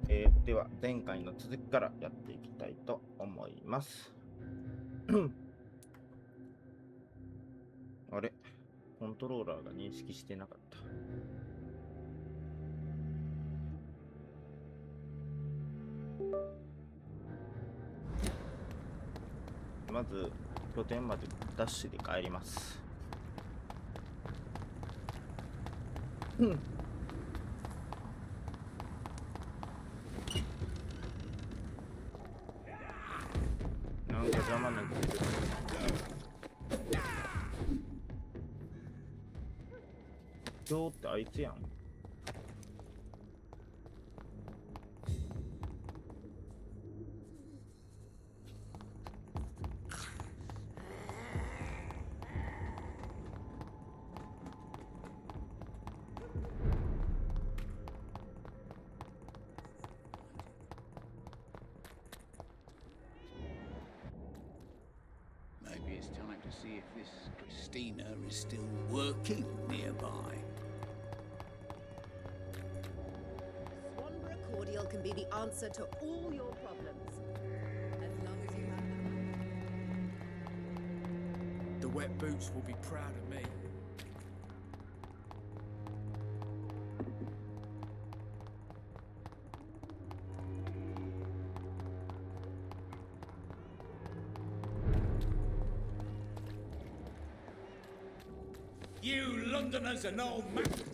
では前回の続きからやっていきたいと思います。あれ、コントローラーが認識してなかった。まず拠点までダッシュで帰ります。なんか邪魔なってる。今日ってあいつやん。Maybe it's time to see if this Christina is still working nearby. Swanborough cordial can be the answer to all your problems. As long as you have The wet boots will be proud of me. You Londoners are no match.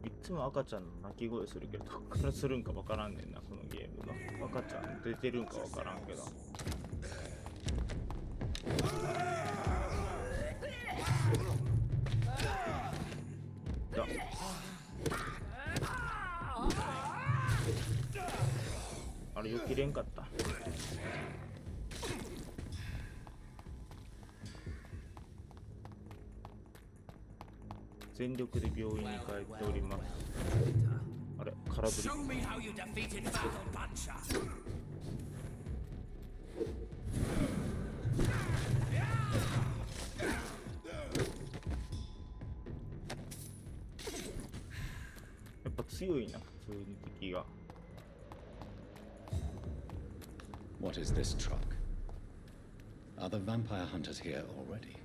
いつも赤ちゃんの泣き声するけど、どっからするんかわからんねんな、このゲームの。赤ちゃん出てるんかわからんけど。だ。あれ、よきれんかった。全力で病院に帰っております。あれ、空振り。 Show me how you defeated Battle Puncher. やっぱ強いな、普通に敵が。What is this truck? Are the vampire hunters here already?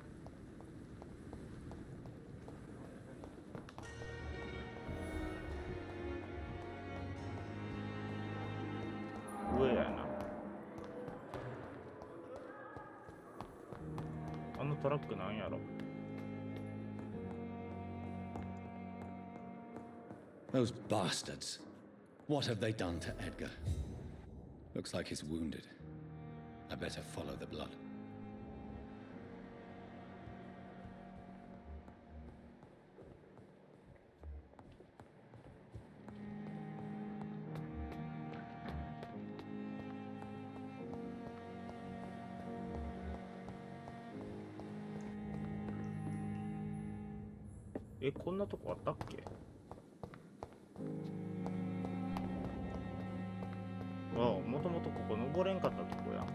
Whereな。あのトラックなんやろ。 Those bastards! What have they done to Edgar? Looks like he's wounded. I better follow the blood. Eh, こんなとこあったっけ？ああ、もともとここ登れんかったとこや。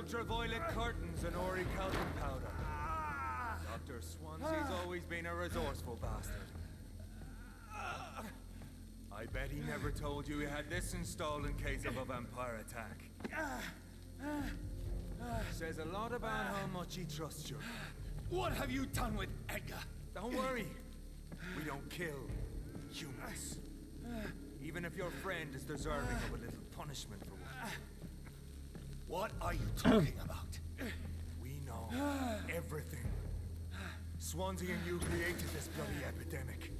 Ultraviolet curtains and orichalcum powder. Dr. Swansea's always been a resourceful bastard. I bet he never told you he had this installed in case of a vampire attack. Says a lot about how much he trusts you. What have you done with Edgar? Don't worry. We don't kill humans. Even if your friend is deserving of a little punishment for what. What are you talking about? We know everything. Swansea and you created this bloody epidemic.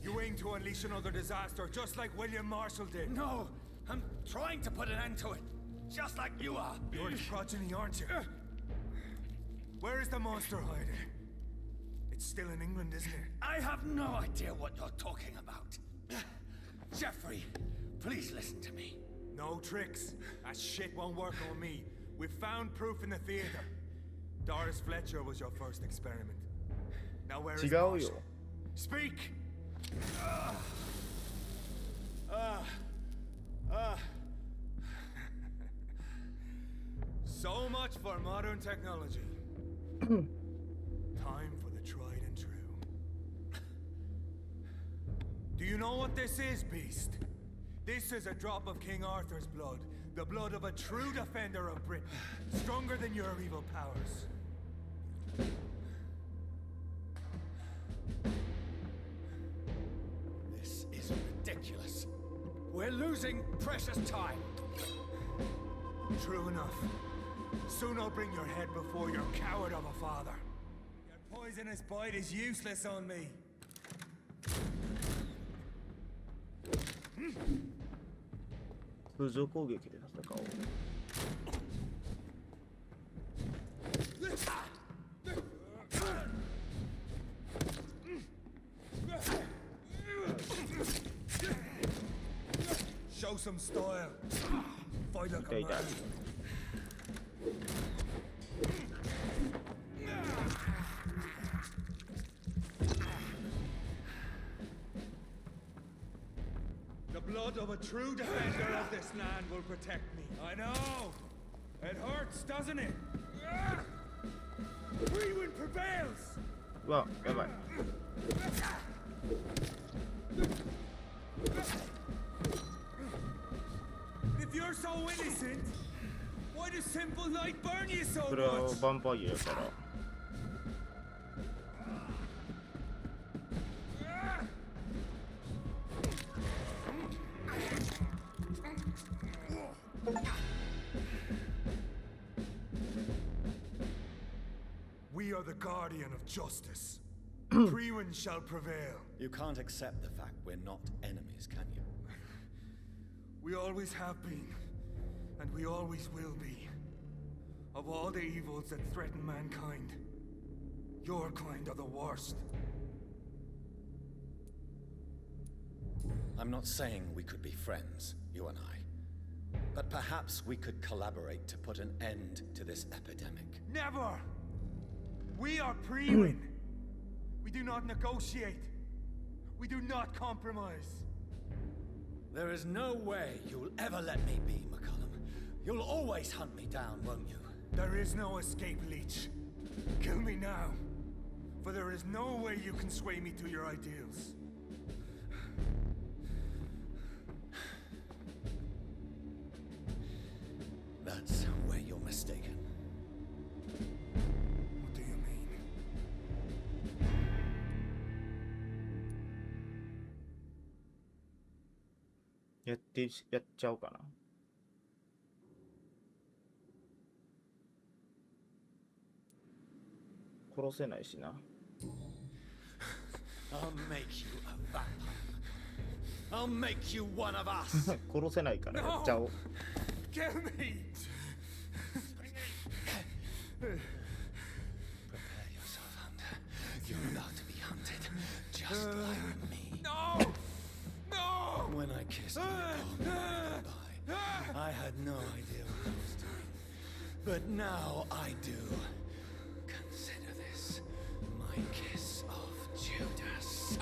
You aim to unleash another disaster just like William Marshall did. No, I'm trying to put an end to it. just like you are. You're the progeny, aren't you? Where is the monster hiding? It's still in England, isn't it? I have no idea what you're talking about. Jeffrey, please listen to me. No tricks. That shit won't work on me. We've found proof in the theater. Doris Fletcher was your first experiment. Now where is 違うよ Marshall? Speak! So much for modern technology. Time for the tried and true. Do you know what this is, Beast? This is a drop of King Arthur's blood. The blood of a true defender of Britain. Stronger than your evil powers. This is ridiculous. We're losing precious time. True enough. Soon I'll bring your head before your coward of a father. Your poisonous bite is useless on me. 空上攻撃で戦おう Show some style. Fight like 痛い a 痛い man. The blood of a true defender of this land will protect me. I know. It hurts, doesn't it? Freewind prevails. うわやばい If you're so innocent, why does simple light burn you so それは much? ヴァンパイアやから We are the guardian of justice. Freewind shall prevail. You can't accept the fact we're not enemies, can you? We always have been, and we always will be. Of all the evils that threaten mankind, your kind are the worst. I'm not saying we could be friends, you and I. But perhaps we could collaborate to put an end to this epidemic. Never! We are Freewind. We do not negotiate. We do not compromise. There is no way you'll ever let me be, McCullum. You'll always hunt me down, won't you? There is no escape, Leech. Kill me now. For there is no way you can sway me to your ideals. That's where you're mistaken. What do you mean? やっちゃおうかな 殺せないしな I'll make you a vampire. I'll make you one of us. 殺せないからやっちゃおう Kill me! Prepare yourself, Hunter. You're about to be hunted, just like me. No! No! When I kissed my poor man goodbye, I had no idea what I was doing. But now I do. Consider this my kiss of Judas.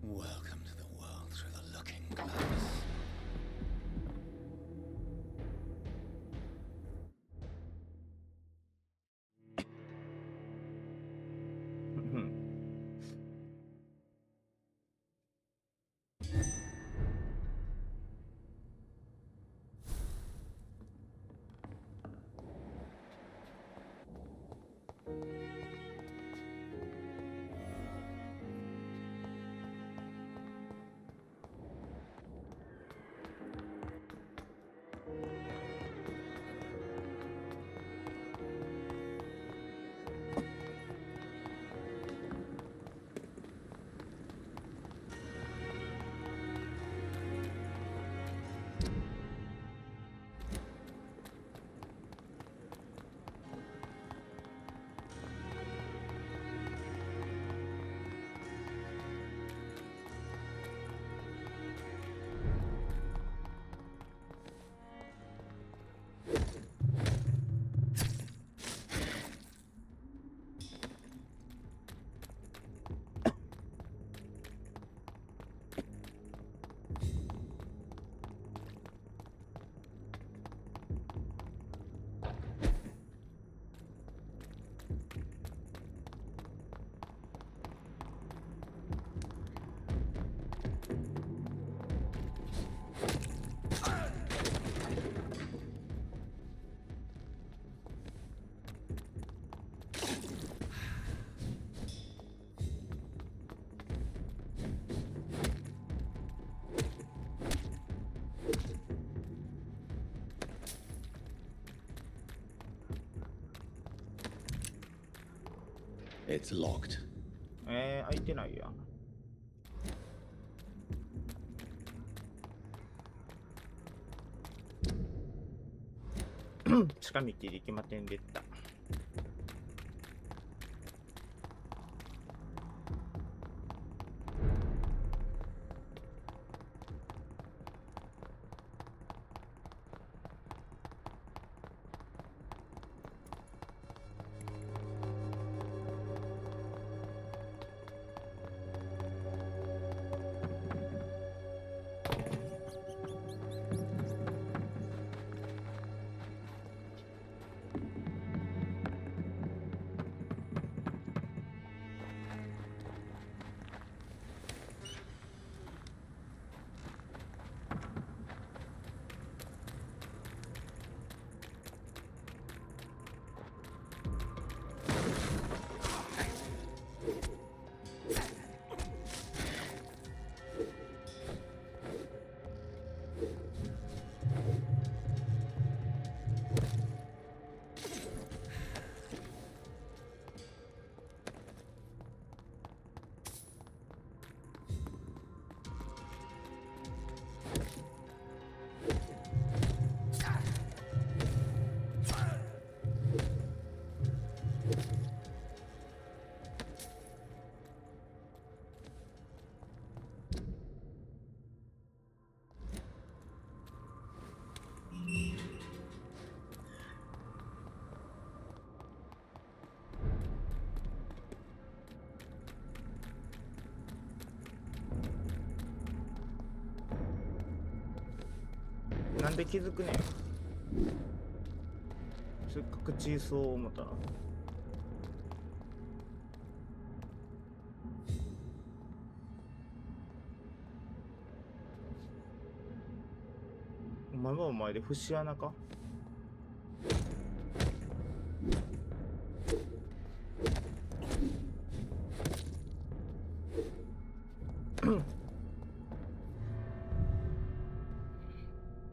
Welcome to the world through the looking glass. It's locked. 開いてないやん。近道で行きませんでした。なんで気づくねん。せっかくチーソーを思ったら。お前はお前で節穴か。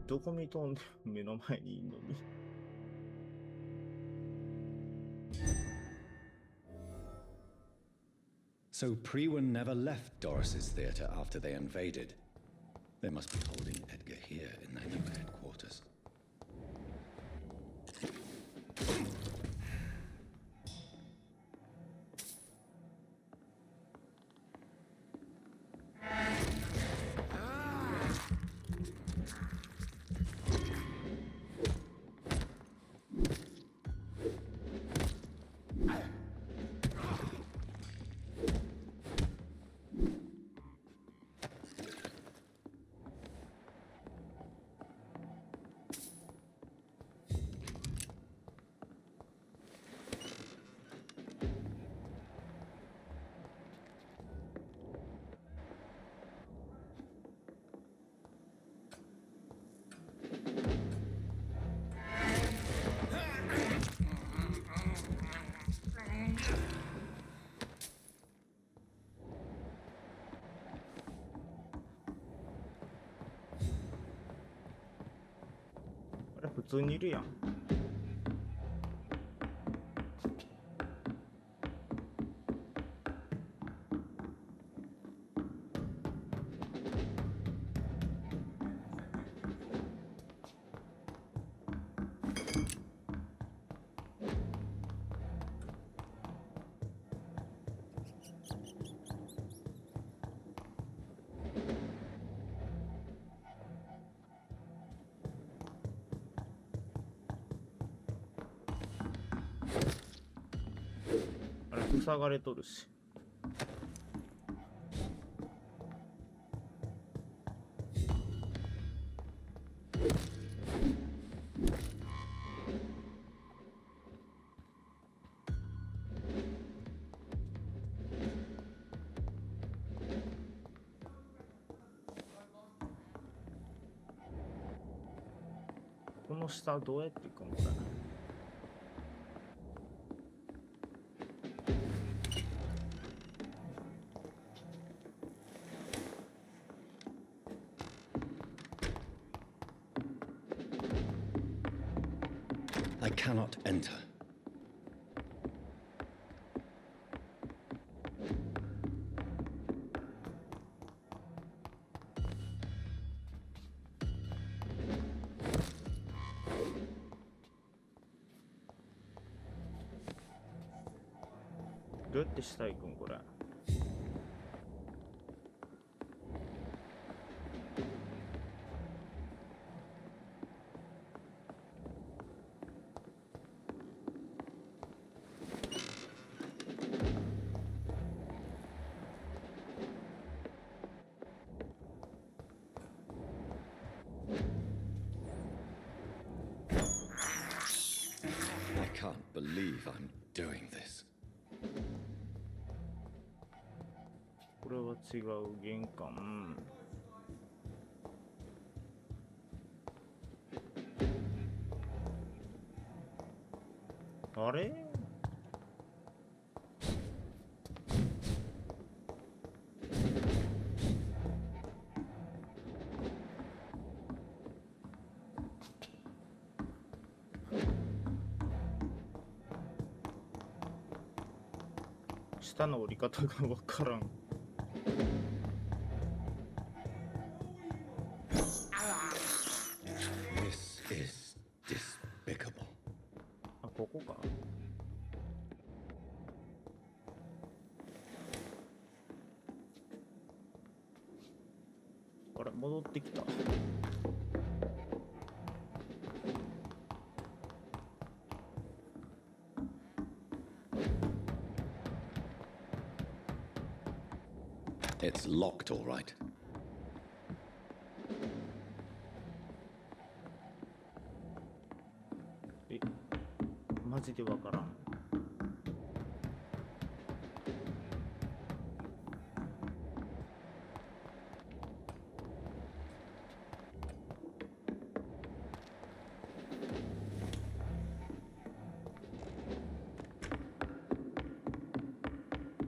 どこ見とんで目の前にいんのに。So Priwen never left Doris's theatre after they invaded. They must be holding Edgar here in their new headquarters.あれ普通にいるやん。あれ塞がれとるし。この下どうやって行くんこれ。I cannot enter. どうやって下行くんこれ。I can't believe I'm doing this. これは違う玄関。あれ？下の折り方がわからん。This is despicable. あ、ここか。あれ、戻ってきた。It's locked, all right. え、マジでわからん。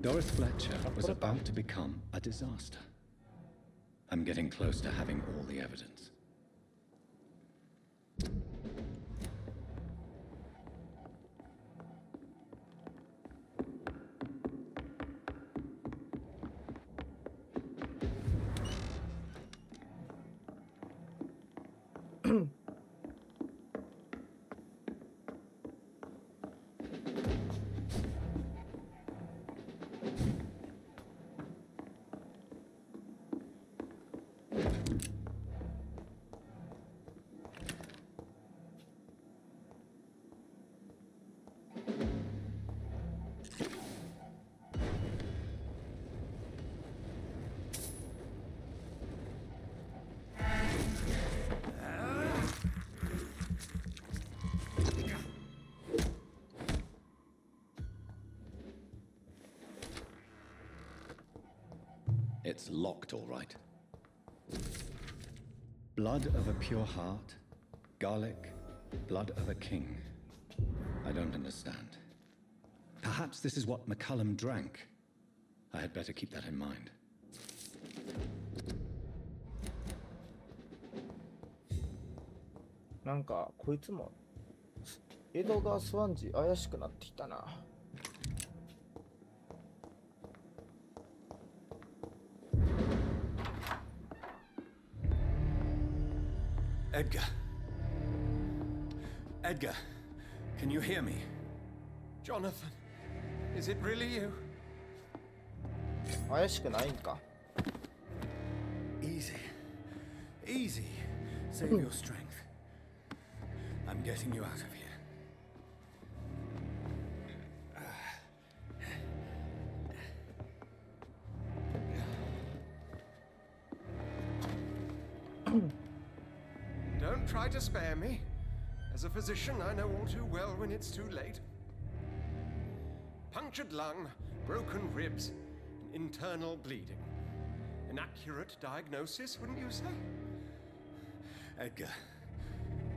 Doris Fletcher was about to become a disaster. I'm getting close to having all the evidence. It's locked, all right. Blood of a pure heart, garlic, blood of a king. I don't understand. Perhaps this is what McCullum drank. I had better keep that in mind. なんかこいつも江戸川スワンジ怪しくなってきたな。Edgar. Edgar, can you hear me? Jonathan, is it really you? 怪しくないんか。 Easy. Easy. Save your strength. I'm getting you out of here. Don't try to spare me. As a physician, I know all too well when it's too late. Punctured lung, broken ribs, and internal bleeding. An accurate diagnosis, wouldn't you say? Edgar,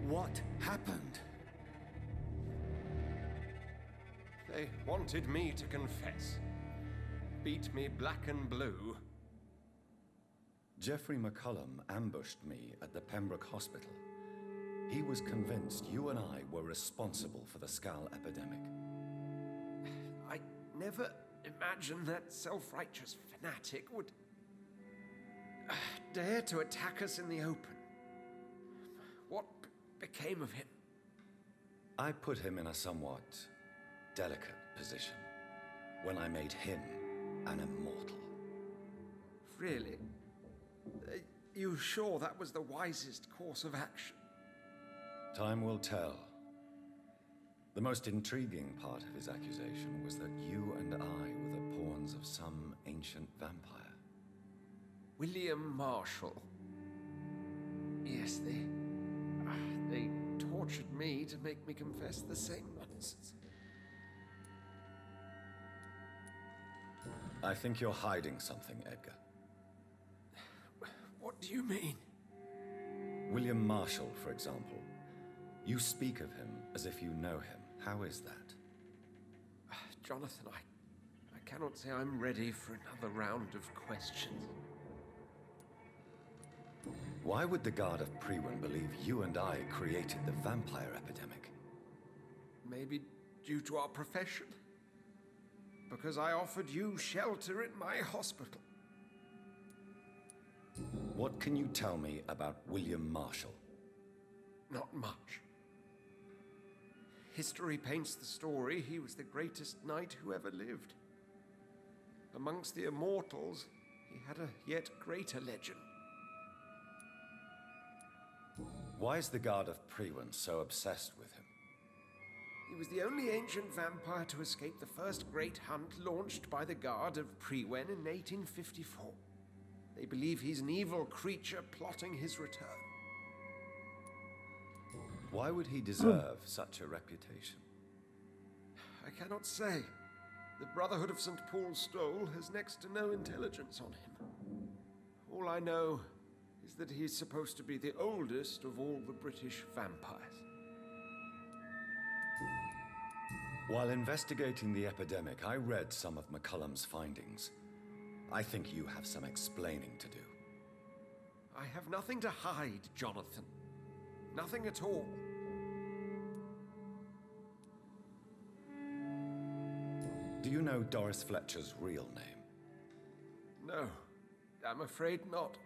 what happened? They wanted me to confess. Beat me black and blue. Jeffrey McCullum ambushed me at the Pembroke Hospital. He was convinced you and I were responsible for the Skal epidemic. I never imagined that self-righteous fanatic would dare to attack us in the open. What became of him? I put him in a somewhat delicate position. when I made him an immortal. Really? You sure that was the wisest course of action? Time will tell. The most intriguing part of his accusation was that you and I were the pawns of some ancient vampire. William Marshall. Yes, they tortured me to make me confess the same nonsense. I think you're hiding something, Edgar. What do you mean? William Marshall, for example. You speak of him as if you know him. How is that? Jonathan, I cannot say I'm ready for another round of questions. Why would the Guard of Priwen believe you and I created the vampire epidemic? Maybe due to our profession? Because I offered you shelter in my hospital. What can you tell me about William Marshall? Not much. History paints the story he was the greatest knight who ever lived. Amongst the immortals, he had a yet greater legend. Why is the Guard of Priwen so obsessed with him? He was the only ancient vampire to escape the first great hunt launched by the Guard of Priwen in 1854. They believe he's an evil creature plotting his return. Why would he deserve such a reputation? I cannot say. The Brotherhood of St. Paul's Stole has next to no intelligence on him. All I know is that he's supposed to be the oldest of all the British vampires. While investigating the epidemic, I read some of McCullum's findings. I think you have some explaining to do. I have nothing to hide, Jonathan. Nothing at all. Do you know Doris Fletcher's real name? No, I'm afraid not.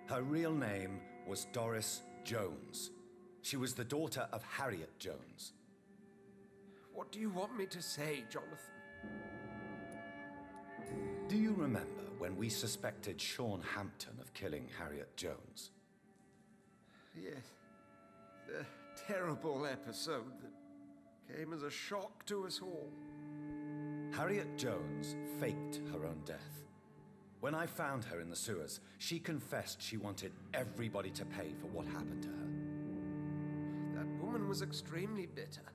Her real name was Doris Jones. She was the daughter of Harriet Jones. What do you want me to say, Jonathan? Do you remember when we suspected Sean Hampton of killing Harriet Jones? Yes. The terrible episode that came as a shock to us all. Harriet Jones faked her own death. When I found her in the sewers, she confessed she wanted everybody to pay for what happened to her. That woman was extremely bitter,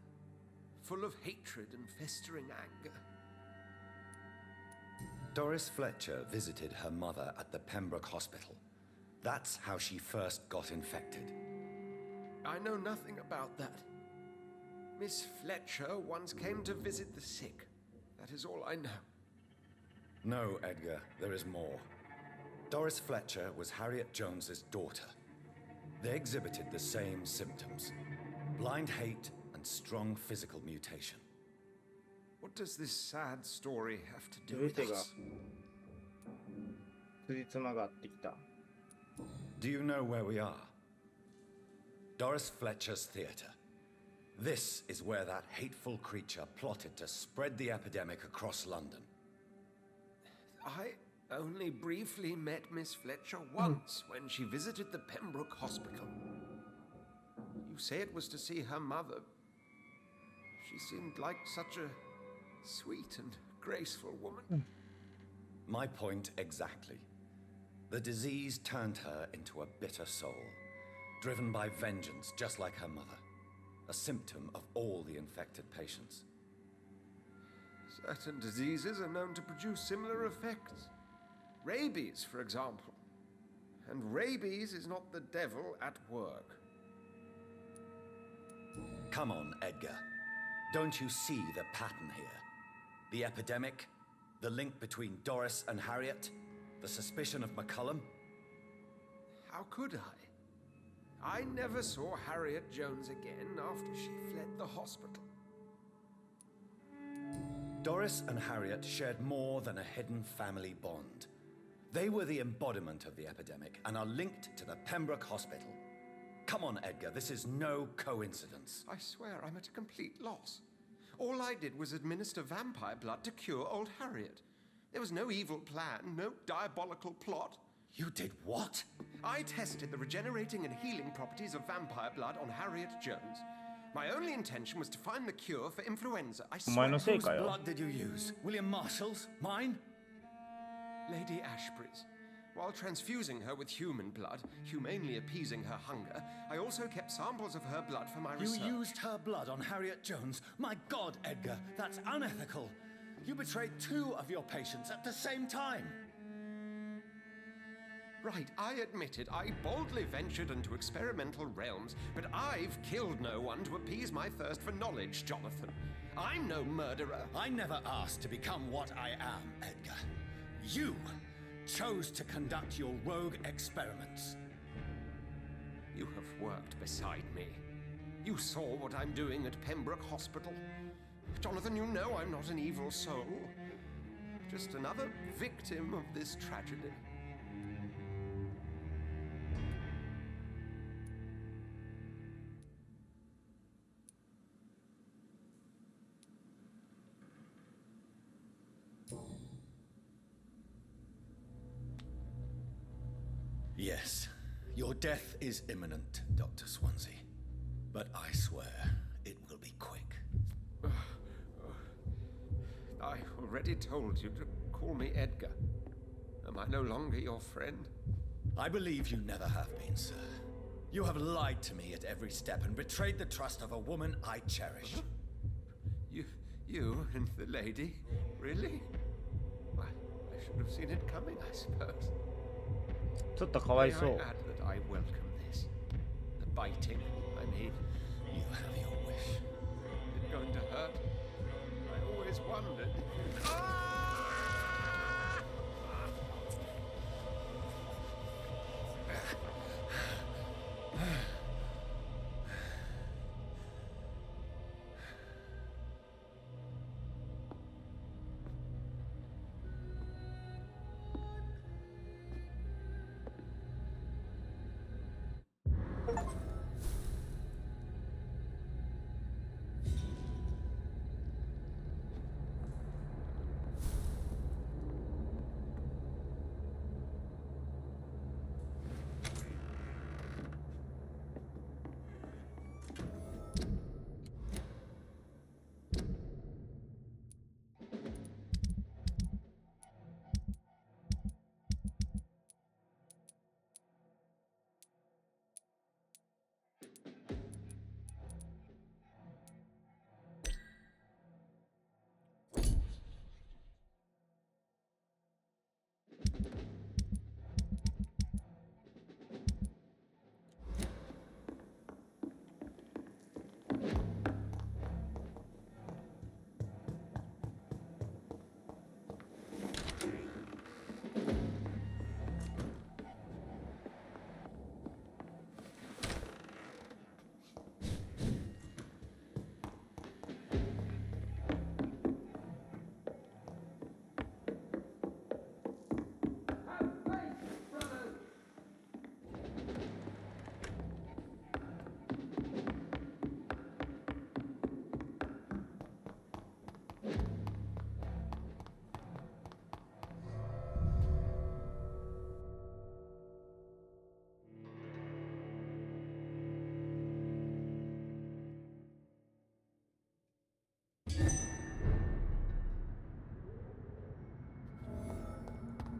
full of hatred and festering anger. Doris Fletcher visited her mother at the Pembroke Hospital. That's how she first got infected. I know nothing about that. Miss Fletcher once came to visit the sick. That is all I know. No, Edgar, there is more. Doris Fletcher was Harriet Jones's daughter. They exhibited the same symptoms: blind hate and strong physical mutation. What does this sad story have to do with 全てが us? つりつまがってきた。 Do you know where we are? Doris Fletcher's theater. This is where that hateful creature plotted to spread the epidemic across London. I only briefly met Miss Fletcher once when she visited the Pembroke Hospital. You say it was to see her mother. She seemed like such a sweet and graceful woman. My point exactly. The disease turned her into a bitter soul, driven by vengeance just like her mother. A symptom of all the infected patients. Certain diseases are known to produce similar effects. Rabies, for example. And rabies is not the devil at work. Come on, Edgar. Don't you see the pattern here? The epidemic, the link between Doris and Harriet, the suspicion of McCullum. How could I? I never saw Harriet Jones again after she fled the hospital. Doris and Harriet shared more than a hidden family bond. They were the embodiment of the epidemic and are linked to the Pembroke Hospital. Come on, Edgar, this is no coincidence. I swear I'm at a complete loss. All I did was administer vampire blood to cure old Harriet. There was no evil plan, no diabolical plot. You did what? I tested the regenerating and healing properties of vampire blood on Harriet Jones. My only intention was to find the cure for influenza. I お前 swear. のせい Whose かよ。 blood did you use? William Marshall's? Mine? Lady Ashbury's. While transfusing her with human blood, humanely appeasing her hunger, I also kept samples of her blood for my You research. used her blood on Harriet Jones? My God, Edgar, that's unethical. You betrayed 2 of your patients at the same time. Right, I admit it. I boldly ventured into experimental realms, but I've killed no one to appease my thirst for knowledge, Jonathan. I'm no murderer. I never asked to become what I am, Edgar. You chose to conduct your rogue experiments. You have worked beside me. You saw what I'm doing at Pembroke Hospital. Jonathan, you know I'm not an evil soul. Just another victim of this tragedy. Yes, your death is imminent, Dr. Swansea. But I swear, it will be quick. I already told you to call me Edgar. Am I no longer your friend? I believe you never have been, sir. You have lied to me at every step and betrayed the trust of a woman I cherish. You and the lady? Really? Why, I should have seen it coming, I suppose. ちょっとかわい May そ I う。 add that I welcome this. The biting, I mean. You have your wish. Is it going to hurt? I always wondered. Ah!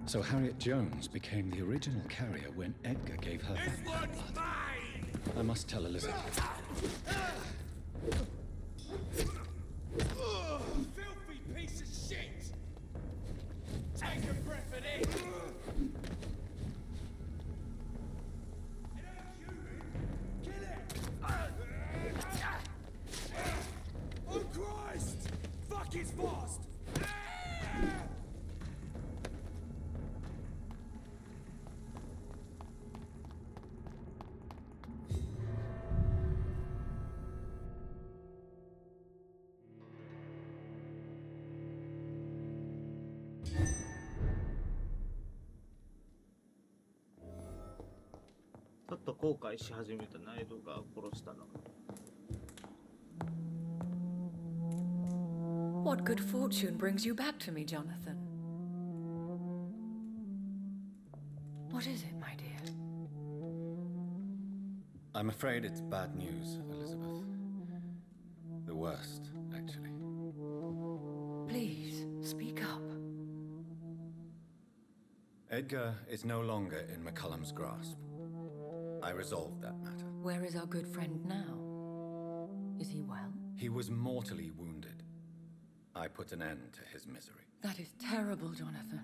So Harriet Jones became the original carrier when Edgar gave her This vampire one's blood. mine! I must tell Elizabeth. Filthy piece of shit! Take a breath of it! It ain't human! Kill it! Oh Christ! Fuck his fast!ちょっと後悔し始めたな、エドが殺したの。What good fortune brings you back to me, Jonathan? What is it, my dear? I'm afraid it's bad news, Elizabeth. The worst, actually. Please, speak up. Edgar is no longer in McCullum's grasp. I resolved that matter. Where is our good friend now? Is he well? He was mortally wounded. I put an end to his misery. That is terrible, Jonathan.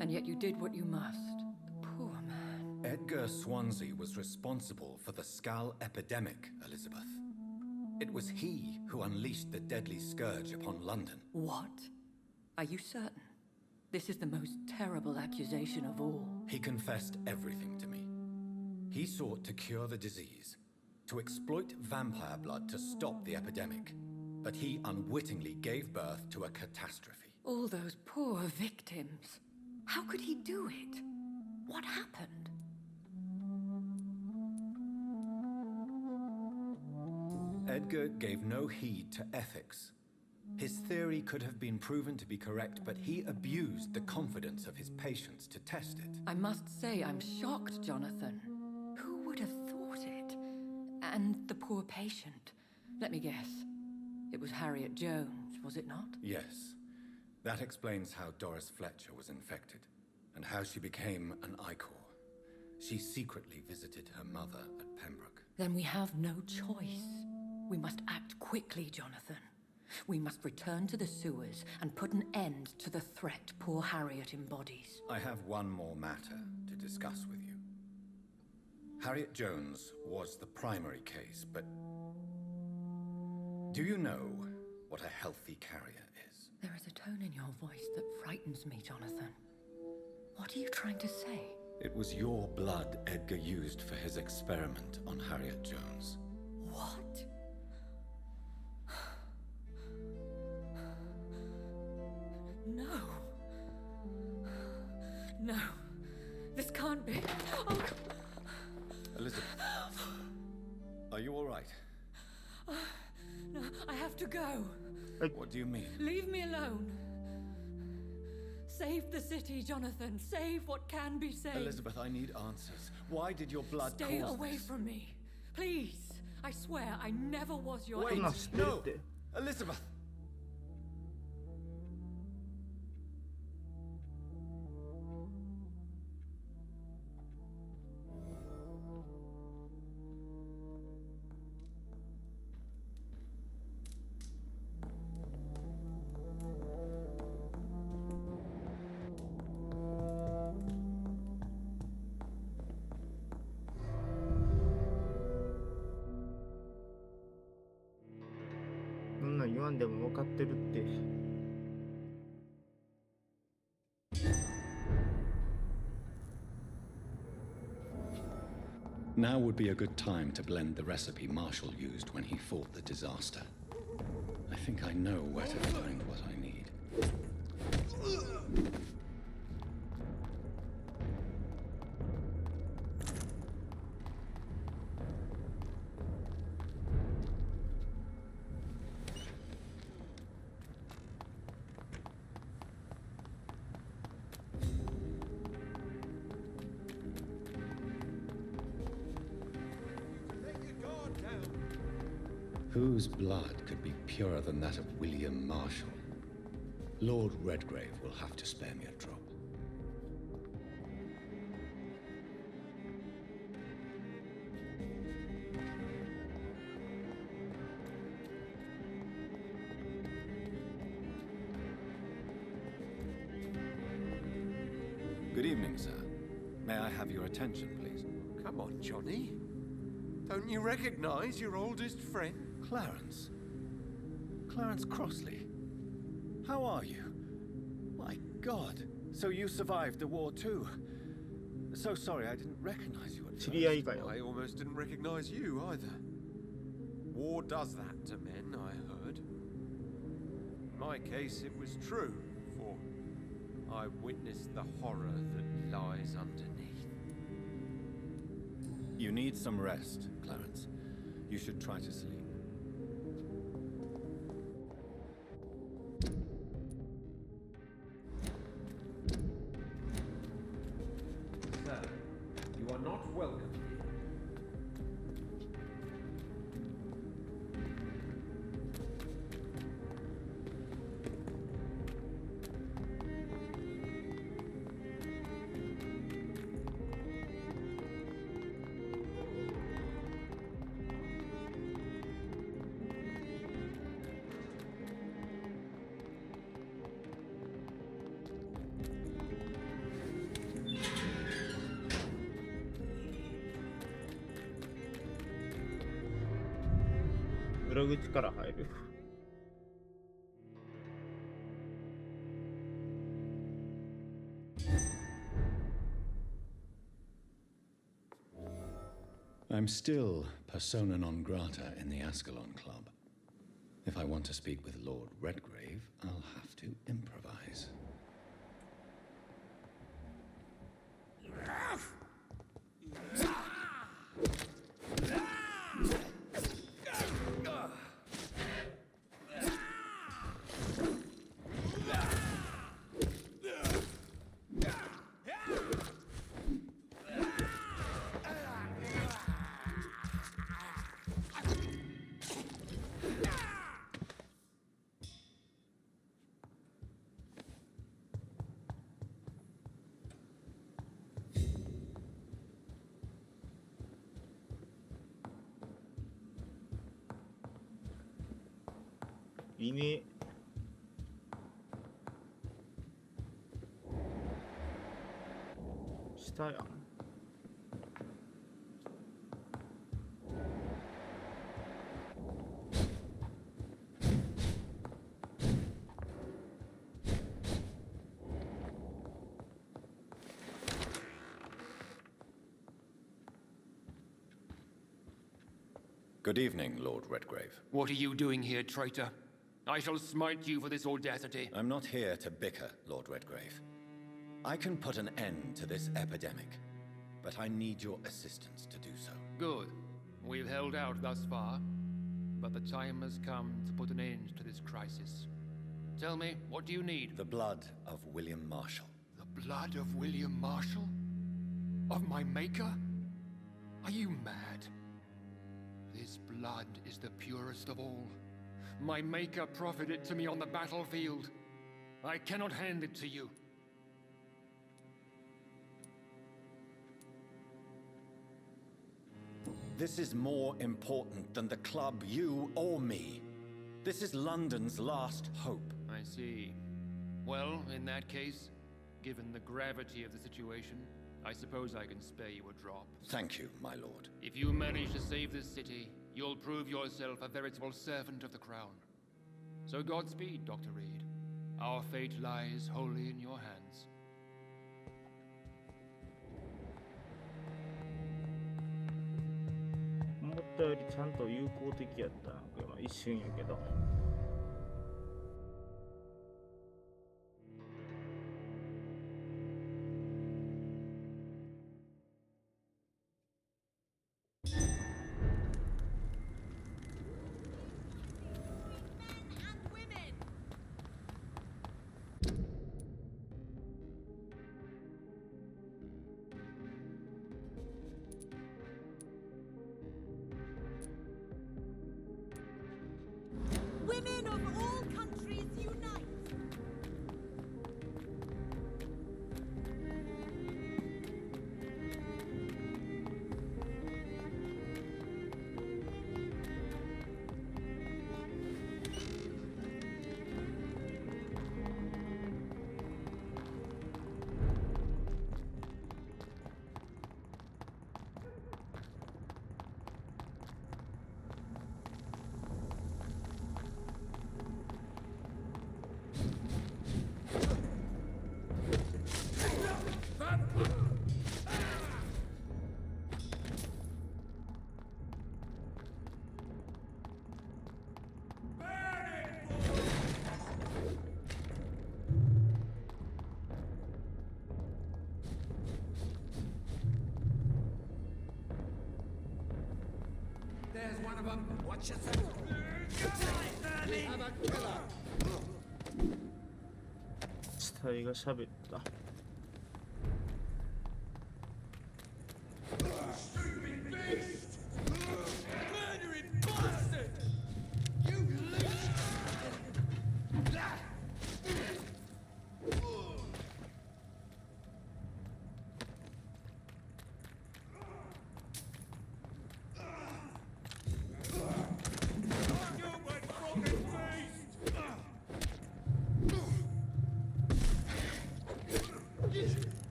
And yet you did what you must. The poor man. Edgar Swansea was responsible for the Skal epidemic, Elizabeth. It was he who unleashed the deadly scourge upon London. What? Are you certain? This is the most terrible accusation of all. He confessed everything to me. He sought to cure the disease, to exploit vampire blood to stop the epidemic. But he unwittingly gave birth to a catastrophe. All those poor victims. How could he do it? What happened? Edgar gave no heed to ethics. His theory could have been proven to be correct, but he abused the confidence of his patients to test it. I must say I'm shocked, Jonathan. Who would have thought it? And the poor patient. Let me guess. It was Harriet Jones, was it not? Yes. That explains how Doris Fletcher was infected, and how she became an Icor. She secretly visited her mother at Pembroke. Then we have no choice. We must act quickly, Jonathan. We must return to the sewers and put an end to the threat poor Harriet embodies. I have one more matter to discuss with you. Harriet Jones was the primary case, but do you know what a healthy carrier is? There is a tone in your voice that frightens me, Jonathan. What are you trying to say? It was your blood Edgar used for his experiment on Harriet Jones. What? No. No. This can't be. Oh. Elizabeth, are you all right? No, I have to go. What do you mean? Leave me alone. Save the city, Jonathan. Save what can be saved. Elizabeth, I need answers. Why did your blood Stay cause away this? from me. Please. I swear I never was your Wait, enemy. no! Elizabeth!そんなん言わんでも分かってるって。Now would be a good time to blend the recipe Marshall used when he fought the disaster. I think I know where to find what I need. Whose blood could be purer than that of William Marshall? Lord Redgrave will have to spare me a drop. Good evening, sir. May I have your attention, please? Come on, Johnny. Don't you recognize your oldest friend? Clarence. Clarence Crossley. How are you? My God. So you survived the war too. So sorry I didn't recognize you at first. 知り合いかよ。 I almost didn't recognize you either. War does that to men, I heard. In my case, it was true, for I witnessed the horror that lies underneath. You need some rest, Clarence. You should try to sleep. 裏口から入る。 I'm still persona non grata in the Ascalon Club. If I want to speak with Lord Redgrave, I'll have to improvise.いね。したやん。Good evening, Lord Redgrave. What are you doing here, traitor? I shall smite you for this audacity. I'm not here to bicker, Lord Redgrave. I can put an end to this epidemic, but I need your assistance to do so. Good. We've held out thus far, but the time has come to put an end to this crisis. Tell me, what do you need? The blood of William Marshall. The blood of William Marshall? Of my maker? Are you mad? This blood is the purest of all. My maker proffered it to me on the battlefield. I cannot hand it to you. This is more important than the club, you or me. This is London's last hope. I see. Well, in that case, given the gravity of the situation, I suppose I can spare you a drop. Thank you, my lord. If you manage to save this city, you'll prove yourself a veritable servant of the crown. So Godspeed, Dr. Reed. Our fate lies wholly in your hands. 思ったよりちゃんと友好的やったなんか今一瞬やけど。Women of all countries unite! There's one of them. Watch yourself. We have a killer. 死体が喋った。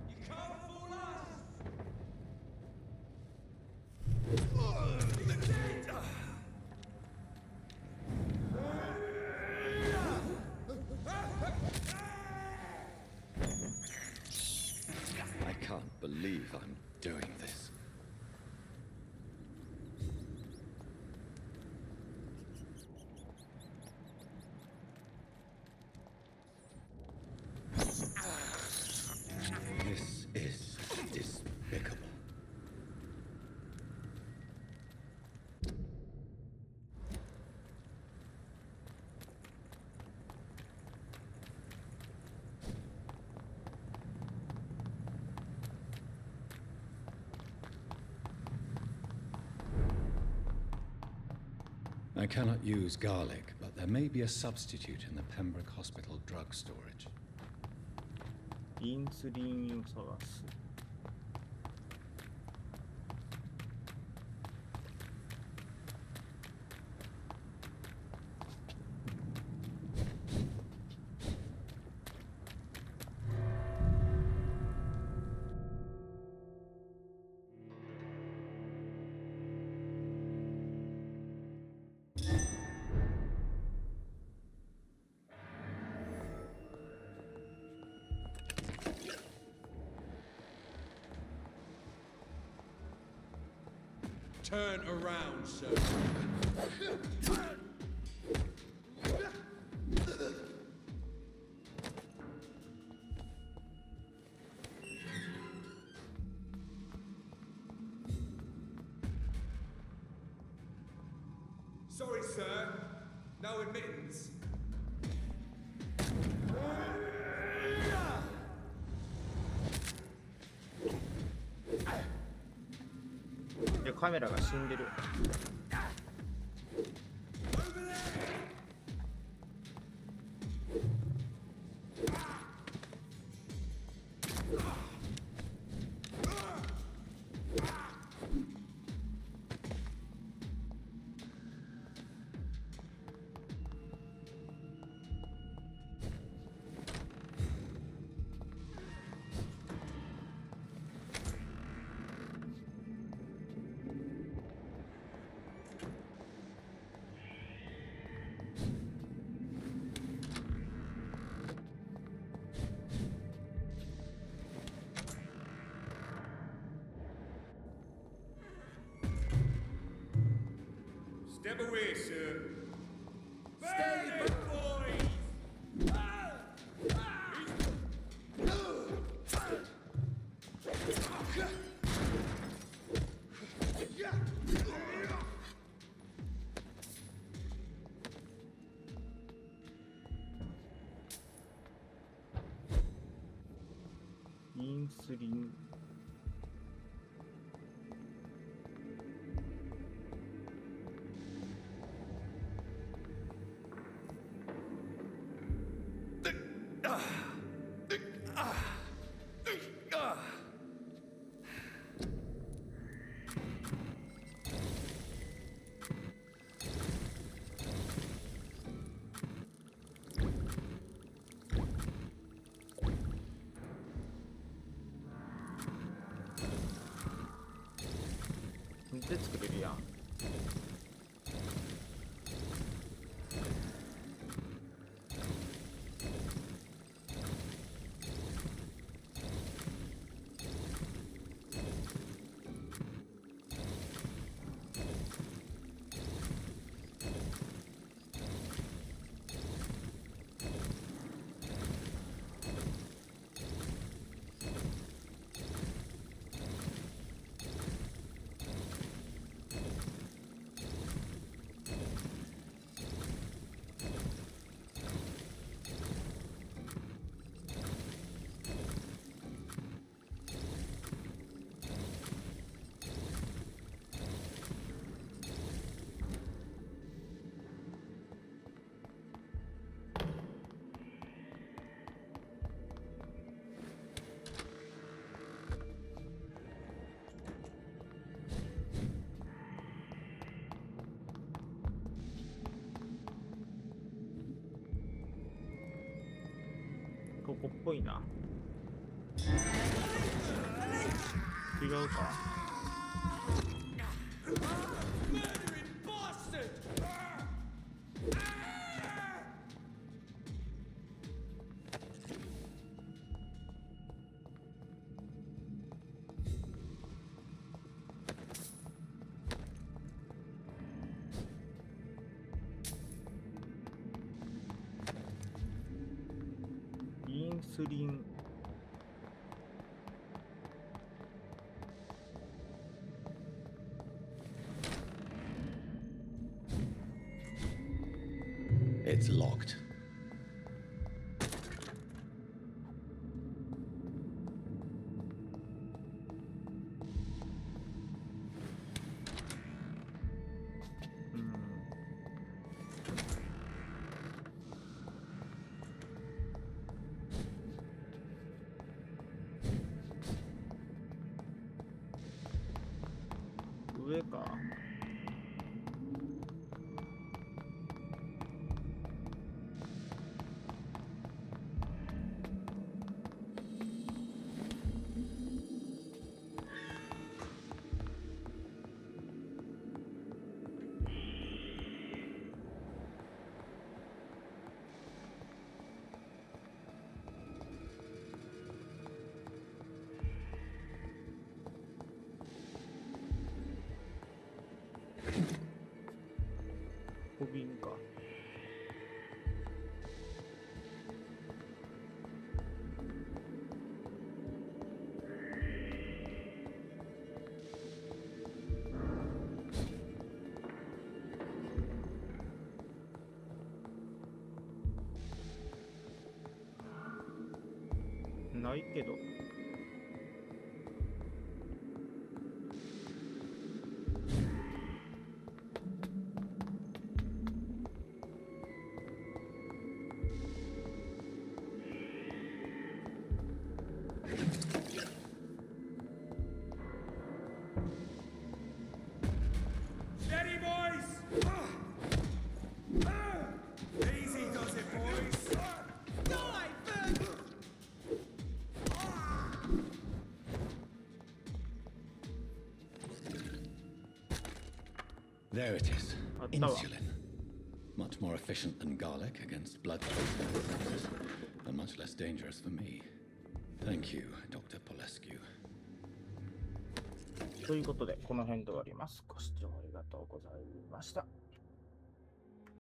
You can't fool us! believe I'm doing this. This is despicable. I cannot use garlic, but there may be a substitute in the Pembroke Hospital drug storage. インスリンを探す。Turn around, sir. Sorry, sir. No admittance. いや、カメラが死んでる。Step away, sir. Stay back, boys!インスリン。で作れるやん。ここっぽいな。違うか。スリン。It's locked. Hmm. 上か。小瓶か。ないけど。Steady, boys! Easy does it, boys! There it is. あったわ。 Insulin. Much more efficient than garlic against blood-thirsty diseases, and much less dangerous for me. Thank you, Dr. Polescu. ということで、この辺で終わります。ご視聴ありがとうございました。